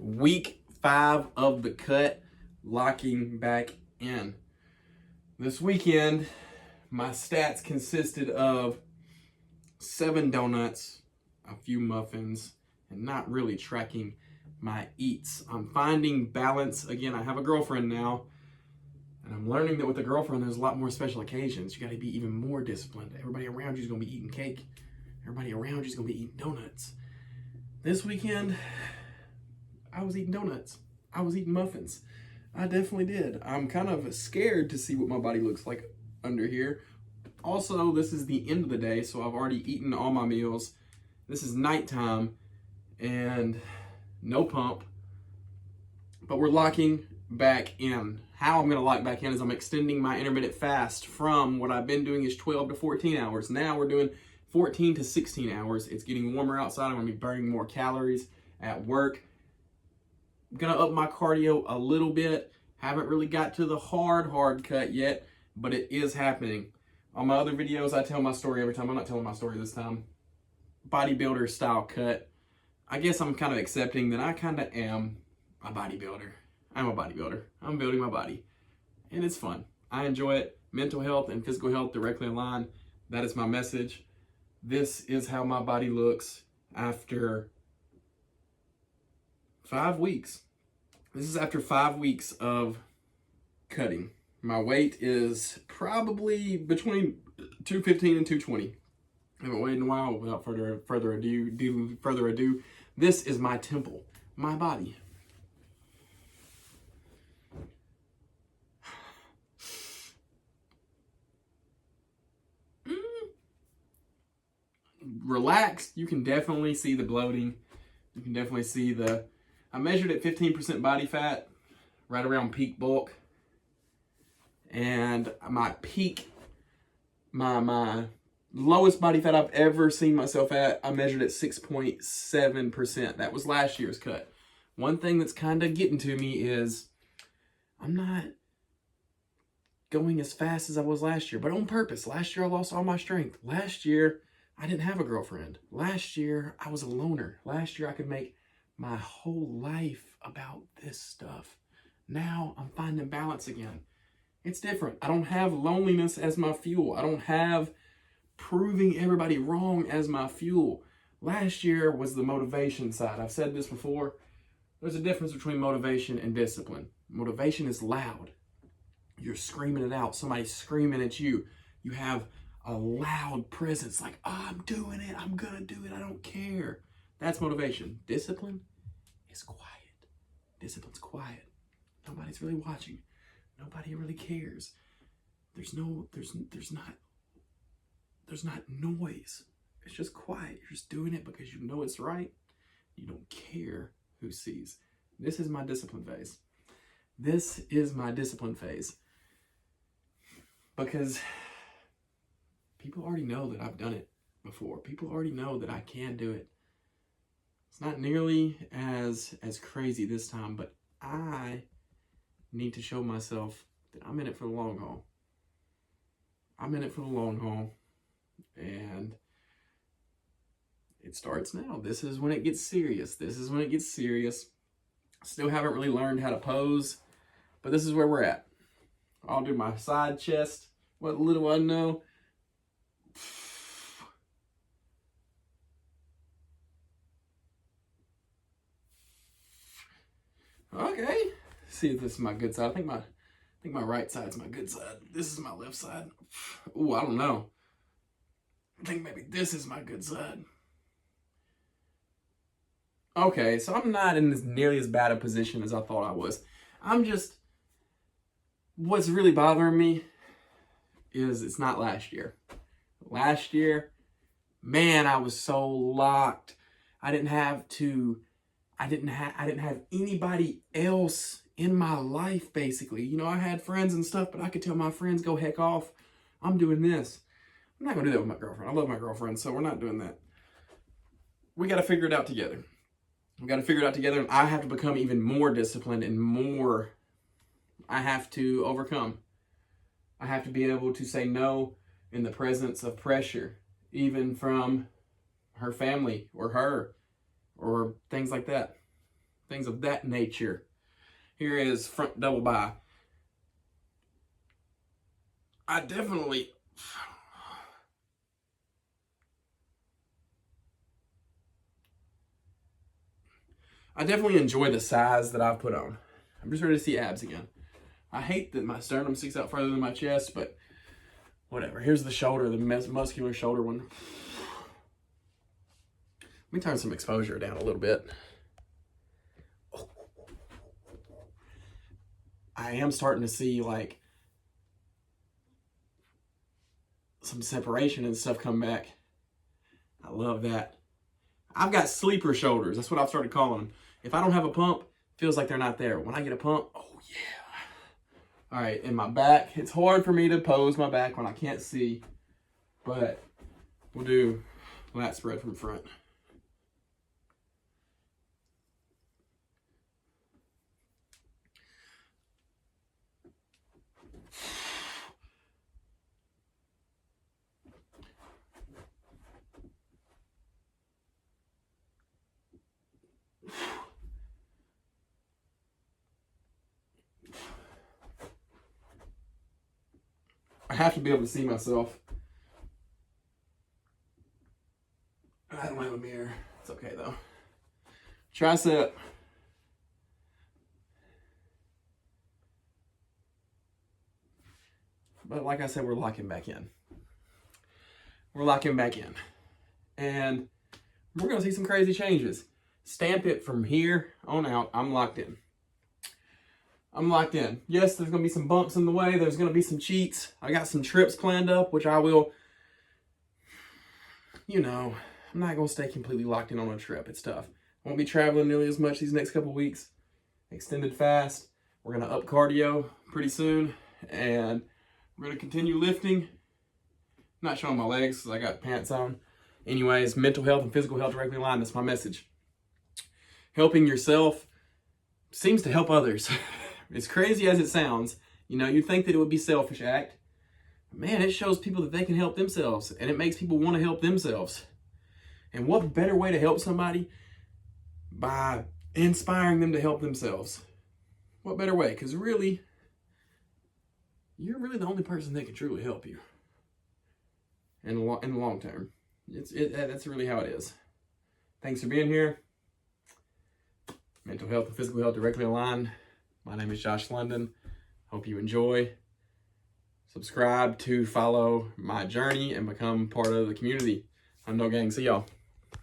Week 5 of the cut, locking back in. This weekend, my stats consisted of 7 donuts, a few muffins, and not really tracking my eats. I'm finding balance. Again, I have a girlfriend now, and I'm learning that with a girlfriend, there's a lot more special occasions. You got to be even more disciplined. Everybody around you is going to be eating cake. Everybody around you is going to be eating donuts. This weekend, I was eating donuts. I was eating muffins. I definitely did. I'm kind of scared to see what my body looks like under here. Also, this is the end of the day, so I've already eaten all my meals. This is nighttime and no pump, but we're locking back in. How I'm gonna lock back in is I'm extending my intermittent fast from what I've been doing is 12 to 14 hours. Now we're doing 14 to 16 hours. It's getting warmer outside. I'm gonna be burning more calories at work. I'm gonna up my cardio a little bit. Haven't really got to the hard cut yet, but it is happening. On my other videos, I tell my story every time. I'm not telling my story this time. Bodybuilder style cut. I guess I'm kind of accepting that I kind of am a bodybuilder. I'm a bodybuilder. I'm building my body. And it's fun. I enjoy it. Mental health and physical health directly aligned. That is my message. This is how my body looks after 5 weeks. This is after 5 weeks of cutting. My weight is probably between 215 and 220. I haven't weighed in a while. Without further ado, this is my temple, my body. Relaxed. You can definitely see the bloating. You can definitely see I measured at 15% body fat, right around peak bulk. And my peak, my lowest body fat I've ever seen myself at, I measured at 6.7%. That was last year's cut. One thing that's kind of getting to me is I'm not going as fast as I was last year, but on purpose. Last year I lost all my strength. Last year I didn't have a girlfriend. Last year I was a loner. Last year I could make my whole life about this stuff. Now I'm finding balance again. It's different. I don't have loneliness as my fuel. I don't have proving everybody wrong as my fuel. Last year was the motivation side. I've said this before. There's a difference between motivation and discipline. Motivation is loud. You're screaming it out. Somebody's screaming at you. You have a loud presence like, oh, I'm doing it. I'm going to do it. I don't care. That's motivation. Discipline is quiet. Discipline's quiet. Nobody's really watching. Nobody really cares. There's not noise. It's just quiet. You're just doing it because you know it's right. You don't care who sees. This is my discipline phase. This is my discipline phase. Because people already know that I've done it before. People already know that I can do it. It's not nearly as crazy this time, but I need to show myself that I'm in it for the long haul. I'm in it for the long haul. And it starts now. This is when it gets serious. This is when it gets serious. Still haven't really learned how to pose, but this is where we're at. I'll do my side chest. What little I know. Okay. See if this is my good side. I think my right side's my good side. This is my left side. Ooh, I don't know. I think maybe this is my good side. Okay, so I'm not in this nearly as bad a position as I thought I was. What's really bothering me is it's not last year. Last year, man, I was so locked. I didn't have anybody else in my life, basically. You know, I had friends and stuff, but I could tell my friends, go heck off. I'm doing this. I'm not going to do that with my girlfriend. I love my girlfriend, so we're not doing that. We got to figure it out together. And I have to become even more disciplined and more I have to overcome. I have to be able to say no in the presence of pressure, even from her family or her or things like that. things of that nature. Here is front double bi. I definitely enjoy the size that I've put on. I'm just ready to see abs again. I hate that my sternum sticks out further than my chest, but whatever. Here's the shoulder, the muscular shoulder one. Let me turn some exposure down a little bit. I am starting to see like some separation and stuff come back. I love that. I've got sleeper shoulders. That's what I've started calling them. If I don't have a pump, it feels like they're not there. When I get a pump, oh yeah. All right, and my back. It's hard for me to pose my back when I can't see, but we'll do lat spread from front. I have to be able to see myself. I don't have a mirror. It's okay though. Tricep. But like I said, we're locking back in. We're locking back in. And we're going to see some crazy changes. Stamp it from here on out. I'm locked in. I'm locked in. Yes, there's going to be some bumps in the way. There's going to be some cheats. I got some trips planned up, which I will, I'm not going to stay completely locked in on a trip. It's tough. I won't be traveling nearly as much these next couple weeks. Extended fast. We're going to up cardio pretty soon. And we're going to continue lifting. Not showing my legs because I got pants on. Anyways, mental health and physical health directly aligned. That's my message. Helping yourself seems to help others. As crazy as it sounds, you'd think that it would be a selfish act. Man, it shows people that they can help themselves, and it makes people want to help themselves. And what better way to help somebody by inspiring them to help themselves? What better way? Because really, you're really the only person that can truly help you in the long term. That's really how it is. Thanks for being here. Mental health and physical health directly aligned. My name is Josh London. Hope you enjoy. Subscribe to follow my journey and become part of the community. I'm No Gang. See y'all.